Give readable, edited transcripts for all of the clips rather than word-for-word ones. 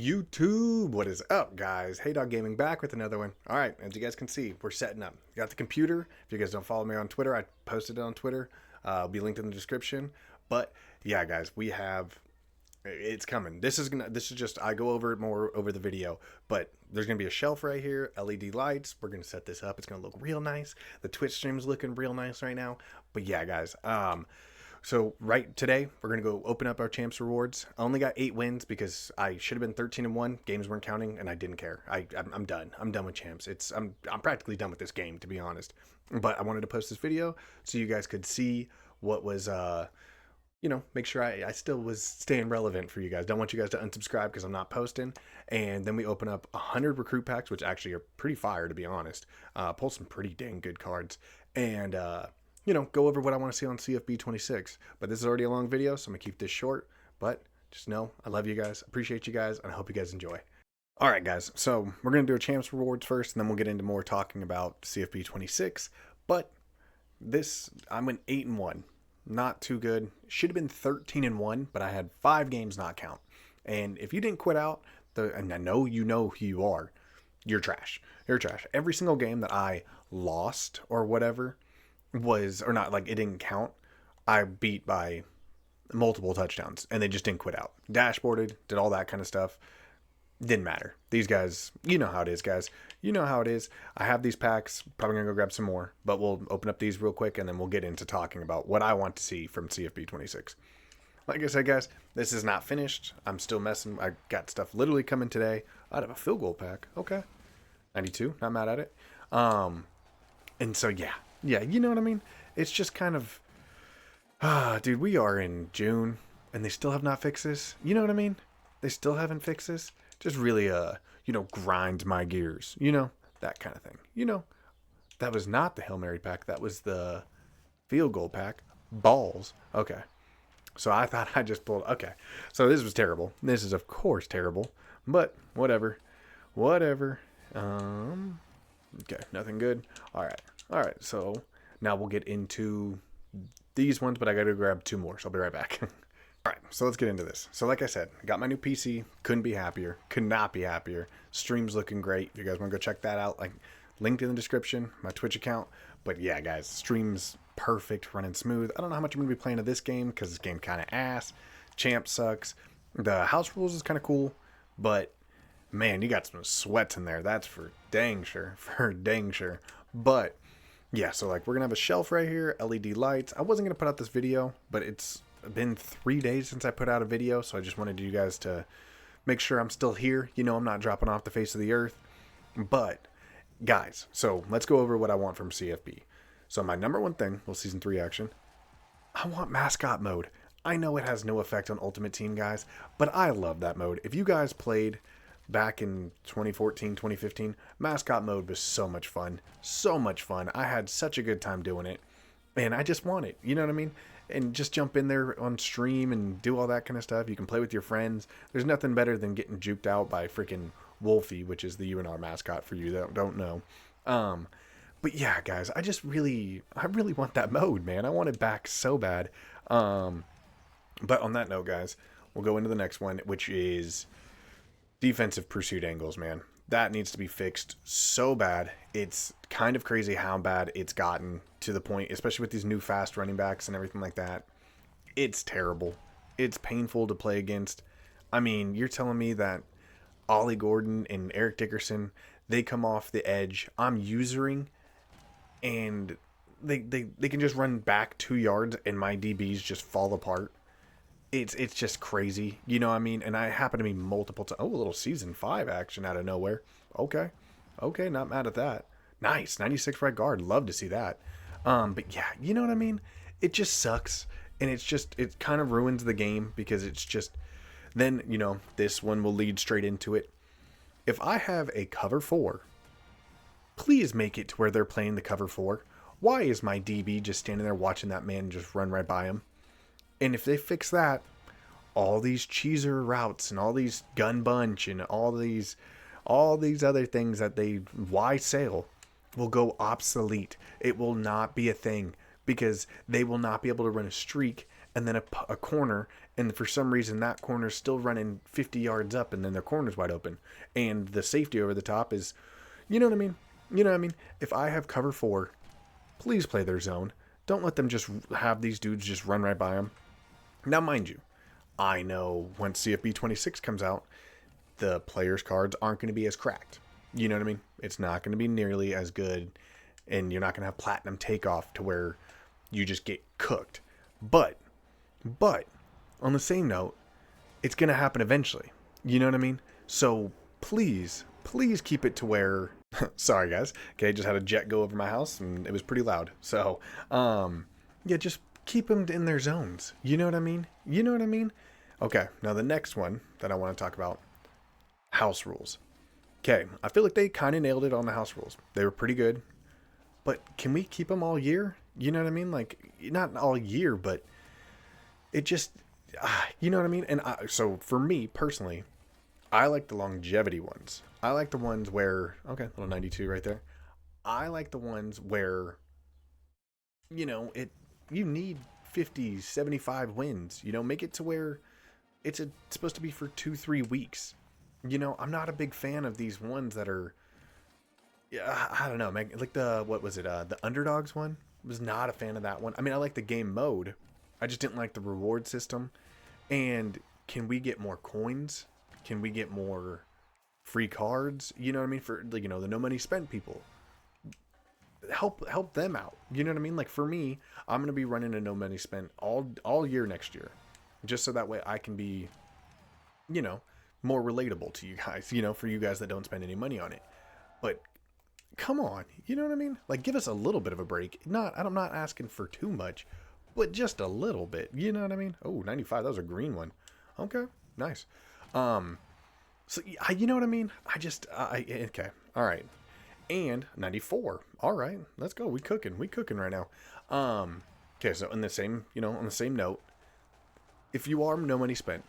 YouTube, what is up, guys? Hey Dog Gaming back with another one. All right, as you guys can see, we're setting up. Got the computer. If you guys don't follow me on Twitter, I posted it on Twitter. It'll be linked in the description. But yeah, guys, it's coming. This is just I go over it more over the video, but there's gonna be a shelf right here, LED lights. We're gonna set this up. It's gonna look real nice. The Twitch stream's looking real nice right now. But yeah, guys, so right today, we're going to go open up our champs rewards. I only got 8 wins because I should have been 13-1. Games weren't counting, and I didn't care. I'm done. I'm done with champs. I'm practically done with this game, to be honest. But I wanted to post this video so you guys could see what was, make sure I still was staying relevant for you guys. Don't want you guys to unsubscribe because I'm not posting. And then we open up 100 recruit packs, which actually are pretty fire, to be honest. Pull some pretty dang good cards. And, go over what I want to see on CFB26. But this is already a long video, so I'm going to keep this short. But just know, I love you guys, appreciate you guys, and I hope you guys enjoy. All right, guys, so we're going to do a champs rewards first, and then we'll get into more talking about CFB26. But I went 8-1. Not too good. Should have been 13-1, but I had 5 games not count. And if you didn't quit out, and I know you know who you are, you're trash. You're trash. Every single game that I lost or whatever it didn't count, I beat by multiple touchdowns, and they just didn't quit out. Dashboarded, did all that kind of stuff. Didn't matter. These guys, you know how it is, guys. You know how it is. I have these packs. Probably gonna go grab some more, but we'll open up these real quick, and then we'll get into talking about what I want to see from CFB26. Like I said, guys, this is not finished. I'm still messing. I got stuff literally coming today out of a field goal pack. Okay, 92. Not mad at it. And so yeah, you know what I mean? It's just kind of, dude, we are in June and they still have not fixed this. You know what I mean? They still haven't fixed this. Just really, grinds my gears, that kind of thing. That was not the Hail Mary pack. That was the field goal pack. Balls. Okay. So I thought I just pulled, okay. So this was terrible. This is of course terrible, but whatever. Okay, nothing good. All right. So now we'll get into these ones, but I got to grab 2 more, so I'll be right back. All right, so let's get into this. So like I said, I got my new PC. Couldn't be happier. Could not be happier. Stream's looking great. If you guys want to go check that out, linked in the description, my Twitch account. But yeah, guys, stream's perfect, running smooth. I don't know how much I'm going to be playing of this game because this game kind of ass. Champ sucks. The house rules is kind of cool, but man, you got some sweats in there. That's for dang sure. But yeah, so we're gonna have a shelf right here, LED lights. I wasn't gonna put out this video, but it's been 3 days since I put out a video, so I just wanted you guys to make sure I'm still here. I'm not dropping off the face of the earth. But guys, so let's go over what I want from CFB. So my number one thing, season 3 action, I want mascot mode. I know it has no effect on Ultimate Team, guys, but I love that mode. If you guys played back in 2014, 2015, mascot mode was so much fun. I had such a good time doing it, and I just want it. You know what I mean? And just jump in there on stream and do all that kind of stuff. You can play with your friends. There's nothing better than getting juked out by freaking Wolfie, which is the UNR mascot for you that don't know. But yeah, guys, I really want that mode, man. I want it back so bad. But on that note, guys, we'll go into the next one, which is defensive pursuit angles, man. That needs to be fixed so bad. It's kind of crazy how bad it's gotten to the point, especially with these new fast running backs and everything like that. It's terrible. It's painful to play against. I mean, you're telling me that Ollie Gordon and Eric Dickerson, they come off the edge. I'm usering, and they can just run back 2 yards, and my DBs just fall apart. It's just crazy, you know what I mean? And I happen to be multiple times. Oh, a little season 5 action out of nowhere. Okay, not mad at that. Nice, 96 right guard. Love to see that. But yeah, you know what I mean? It just sucks, and it kind of ruins the game because it's just. Then this one will lead straight into it. If I have a cover 4, please make it to where they're playing the cover 4. Why is my DB just standing there watching that man just run right by him? And if they fix that, all these cheeser routes and all these gun bunch and all these other things that they sail will go obsolete. It will not be a thing because they will not be able to run a streak and then a corner and for some reason that corner's still running 50 yards up, and then their corner's wide open, and the safety over the top is, you know what I mean? You know what I mean? If I have cover 4, please play their zone. Don't let them just have these dudes just run right by them. Now, mind you, I know once CFB26 comes out, the players' cards aren't going to be as cracked. You know what I mean? It's not going to be nearly as good, and you're not going to have platinum takeoff to where you just get cooked. But, on the same note, it's going to happen eventually. You know what I mean? So, please keep it to where... Sorry, guys. Okay, just had a jet go over my house, and it was pretty loud. So, yeah, just keep them in their zones. You know what I mean? You know what I mean? Okay, now the next one that I want to talk about, house rules. Okay, I feel like they kind of nailed it on the house rules. They were pretty good. But can we keep them all year? You know what I mean? Like, not all year, but it just, you know what I mean? And so for me personally, I like the longevity ones. I like the ones where, okay, little 92 right there. I like the ones where, you know, you need 50, 75 wins. You know, make it to where it's supposed to be for 2-3 weeks. You know, I'm not a big fan of these ones that are, yeah, I don't know, man. Like what was it? The underdogs one? Was not a fan of that one. I mean, I like the game mode. I just didn't like the reward system. And can we get more coins? Can we get more free cards? You know what I mean? For, like, you know, the no money spent people. Help them out. You know what I mean? Like, for me, I'm going to be running a no money spent all year next year. Just so that way I can be, you know, more relatable to you guys, you know, for you guys that don't spend any money on it. But come on, you know what I mean? Like, give us a little bit of a break. I'm not asking for too much, but just a little bit. You know what I mean? Oh, 95, that was a green one. Okay, nice. So you know what I mean? Okay, all right. And 94. All right, let's go. We cooking right now. Okay, so on the same note, if you are no money spent,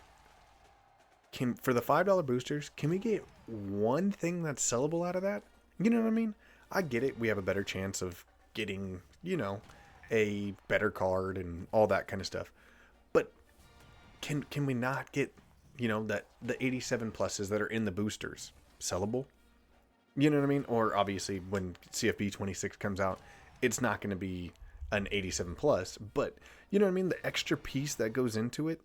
for the $5 boosters, can we get one thing that's sellable out of that? You know what I mean? I get it. We have a better chance of getting, you know, a better card and all that kind of stuff. But can we not get, you know, the 87 pluses that are in the boosters sellable? You know what I mean? Or obviously when CFB 26 comes out, it's not going to be an 87 plus, but you know what I mean? The extra piece that goes into it,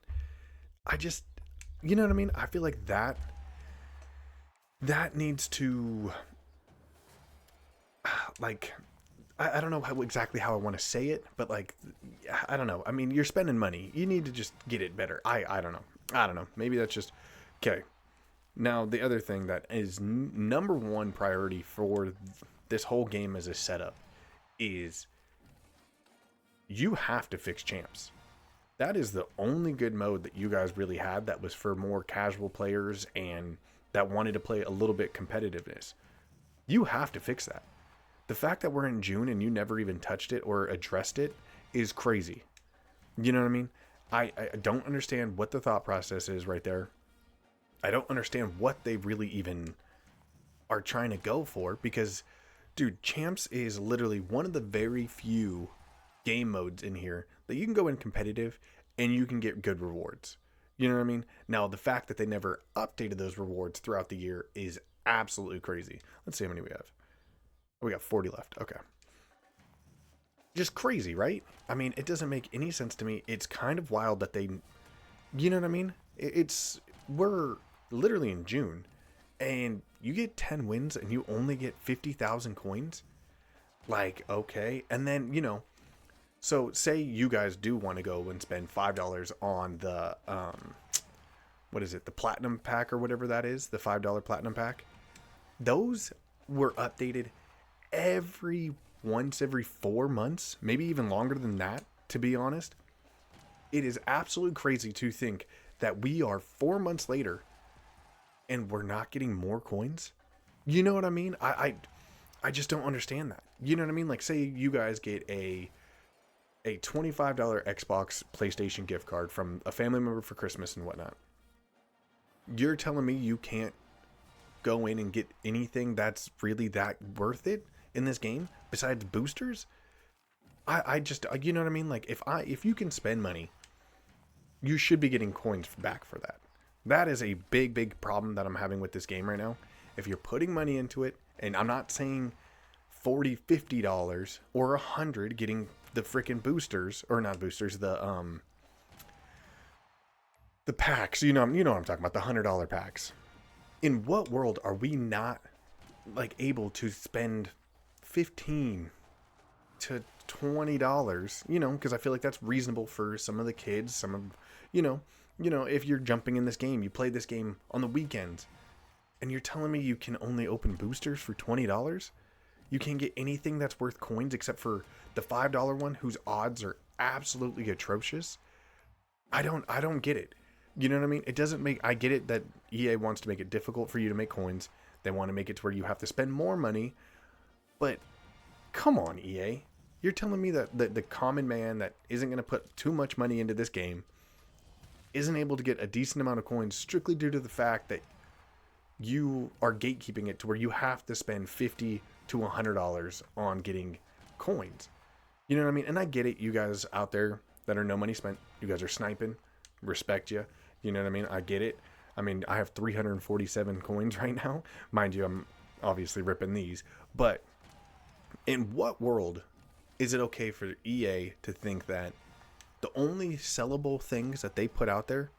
you know what I mean? I feel like that needs to, like, I don't know exactly how I want to say it, but like, I don't know. I mean, you're spending money. You need to just get it better. I don't know. Maybe that's just, okay. Now, the other thing that is number one priority for this whole game as a setup is you have to fix champs. That is the only good mode that you guys really had that was for more casual players and that wanted to play a little bit competitiveness. You have to fix that. The fact that we're in June and you never even touched it or addressed it is crazy. You know what I mean? I don't understand what the thought process is right there. I don't understand what they really even are trying to go for because, dude, champs is literally one of the very few game modes in here that you can go in competitive and you can get good rewards. You know what I mean? Now, the fact that they never updated those rewards throughout the year is absolutely crazy. Let's see how many we have. We got 40 left. Okay. Just crazy, right? I mean, it doesn't make any sense to me. It's kind of wild that they, you know what I mean? We're literally in June and you get 10 wins and you only get 50,000 coins. Like, okay. And then, you know, so say you guys do want to go and spend $5 on the, what is it? The platinum pack or whatever that is, the $5 platinum pack. Those were updated once every 4 months, maybe even longer than that, to be honest. It is absolutely crazy to think that we are 4 months later and we're not getting more coins. You know what I mean? I just don't understand that. You know what I mean? Like, say you guys get a $25 Xbox PlayStation gift card from a family member for Christmas and whatnot. You're telling me you can't go in and get anything that's really that worth it in this game besides boosters? I just, you know what I mean? Like, if you can spend money, you should be getting coins back for that. That is a big problem that I'm having with this game right now. If you're putting money into it, and I'm not saying $40, $50 or $100 getting the freaking boosters, or not boosters, the packs, you know what I'm talking about, the $100 packs. In what world are we not like able to spend $15 to $20, you know, because I feel like that's reasonable for some of the kids, some of, you know, if you're jumping in this game, you play this game on the weekends, and you're telling me you can only open boosters for $20? You can't get anything that's worth coins except for the $5 one, whose odds are absolutely atrocious. I don't get it. You know what I mean? It doesn't make, I get it that EA wants to make it difficult for you to make coins. They want to make it to where you have to spend more money. But come on, EA. You're telling me that the common man that isn't going to put too much money into this game isn't able to get a decent amount of coins strictly due to the fact that you are gatekeeping it to where you have to spend $50 to $100 on getting coins. You know what I mean? And I get it, you guys out there that are no money spent, you guys are sniping, respect you. You know what I mean? I get it. I mean, I have 347 coins right now. Mind you, I'm obviously ripping these. But in what world is it okay for EA to think that the only sellable things that they put out there,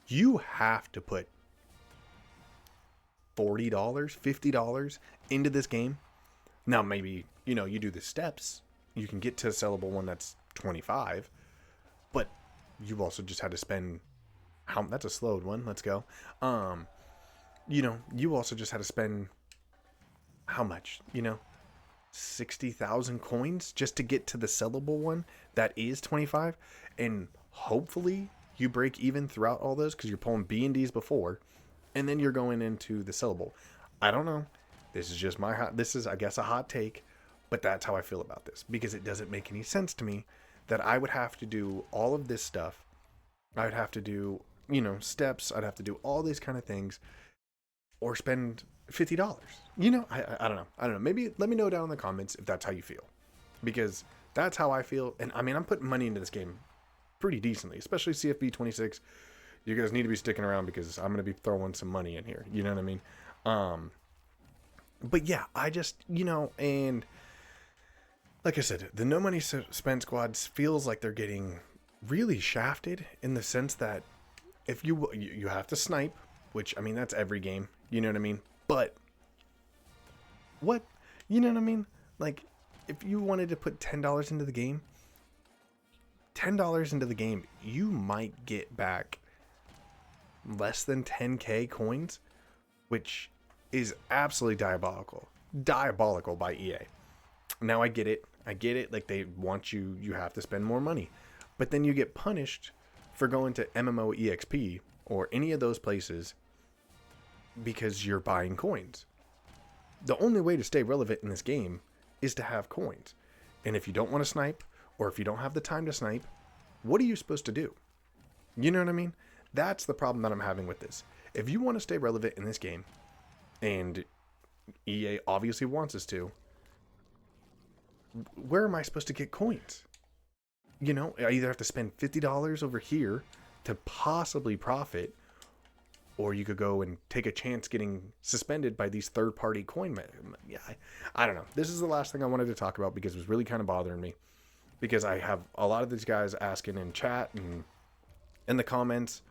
you have to put $40, $50 into this game? Now, maybe, you know, you do the steps, you can get to a sellable one that's 25, but you've also just had to spend, that's a slowed one, let's go. You know, you also just had to spend how much, you know, 60,000 coins just to get to the sellable one that is 25, and hopefully you break even throughout all those because you're pulling B and D's before, and then you're going into the sellable. I don't know. This is just this is, I guess, a hot take, but that's how I feel about this, because it doesn't make any sense to me that I would have to do all of this stuff. I would have to do, you know, steps. I'd have to do all these kind of things, or spend $50. You know, I don't know. I don't know. Maybe let me know down in the comments if that's how you feel, because that's how I feel. And I mean, I'm putting money into this game pretty decently, especially CFB26. You guys need to be sticking around because I'm going to be throwing some money in here. You know what I mean? But yeah, I just, you know, and like I said, the no money spent squads feels like they're getting really shafted in the sense that if you have to snipe, which, I mean, that's every game, you know what I mean? But what, you know what I mean? Like, if you wanted to put $10 into the game, $10 into the game, you might get back less than 10k coins, which is absolutely diabolical by EA. Now I get it, like they want you have to spend more money, but then you get punished for going to MMO EXP or any of those places because you're buying coins. The only way to stay relevant in this game is to have coins, and if you don't want to snipe, or if you don't have the time to snipe, what are you supposed to do? You know what I mean? That's the problem that I'm having with this. If you want to stay relevant in this game, and EA obviously wants us to, where am I supposed to get coins? You know, I either have to spend $50 over here to possibly profit, or you could go and take a chance getting suspended by these third-party coin. Yeah, I don't know. This is the last thing I wanted to talk about because it was really kind of bothering me. Because I have a lot of these guys asking in chat and in the comments,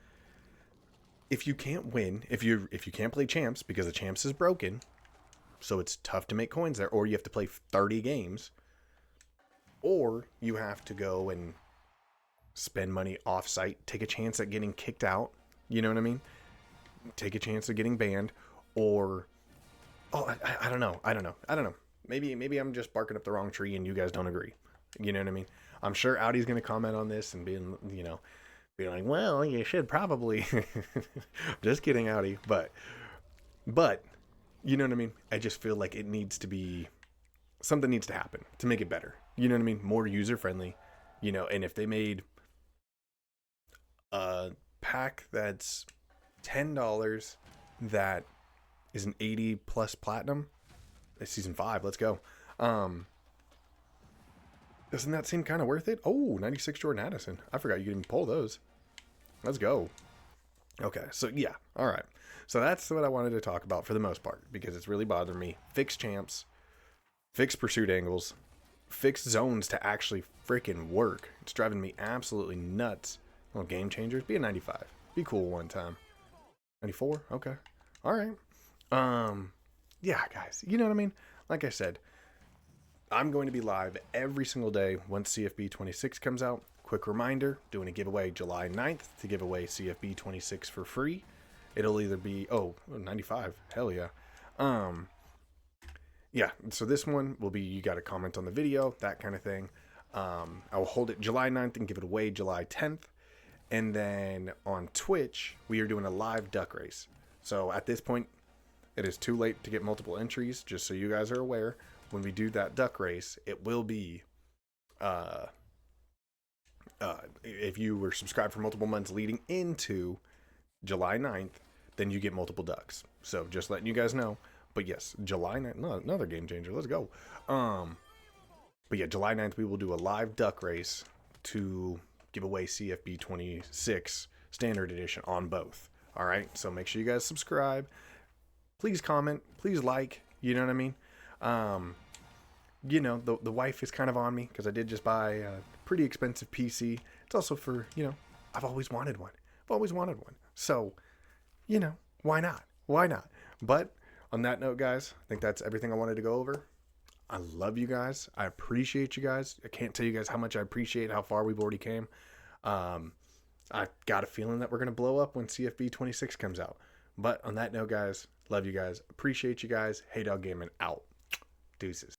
if you can't win, if you can't play champs because the champs is broken, so it's tough to make coins there, or you have to play 30 games, or you have to go and spend money off-site, take a chance at getting kicked out, you know what I mean? Take a chance of getting banned, or I don't know. Maybe I'm just barking up the wrong tree and you guys don't agree. You know what I mean? I'm sure Audi's going to comment on this and be like, well, you should probably. Just kidding, Audi. But you know what I mean? I just feel like something needs to happen to make it better. You know what I mean? More user friendly, you know, and if they made a pack that's $10 that is an 80 plus platinum, it's season 5, let's go. Doesn't that seem kind of worth it? Oh, 96 Jordan Addison. I forgot you can pull those. Let's go. Okay, so yeah, all right. So that's what I wanted to talk about for the most part, because it's really bothering me. Fix champs, fix pursuit angles, fix zones to actually freaking work. It's driving me absolutely nuts. Well, game changers, be a 95. Be cool one time. 94? Okay. All right. Yeah, guys, you know what I mean? Like I said, I'm going to be live every single day once CFB 26 comes out. Quick reminder, doing a giveaway July 9th to give away CFB 26 for free. It'll either be, 95. Hell yeah. Yeah, so this one will be, you got to comment on the video, that kind of thing. I'll hold it July 9th and give it away July 10th. And then on Twitch, we are doing a live duck race. So at this point, it is too late to get multiple entries, just so you guys are aware. When we do that duck race, it will be, if you were subscribed for multiple months leading into July 9th, then you get multiple ducks. So just letting you guys know. But yes, July 9th, no, another game changer. Let's go. But yeah, July 9th, we will do a live duck race to give away CFB 26 Standard Edition on both. All right, so make sure you guys subscribe. Please comment. Please like. You know what I mean? You know, the wife is kind of on me because I did just buy a pretty expensive PC. It's also for, you know, I've always wanted one. So, you know, why not? Why not? But on that note, guys, I think that's everything I wanted to go over. I love you guys. I appreciate you guys. I can't tell you guys how much I appreciate how far we've already came. I got a feeling that we're going to blow up when CFB 26 comes out. But on that note, guys, love you guys. Appreciate you guys. Hey Dog Gaming out. Deuces.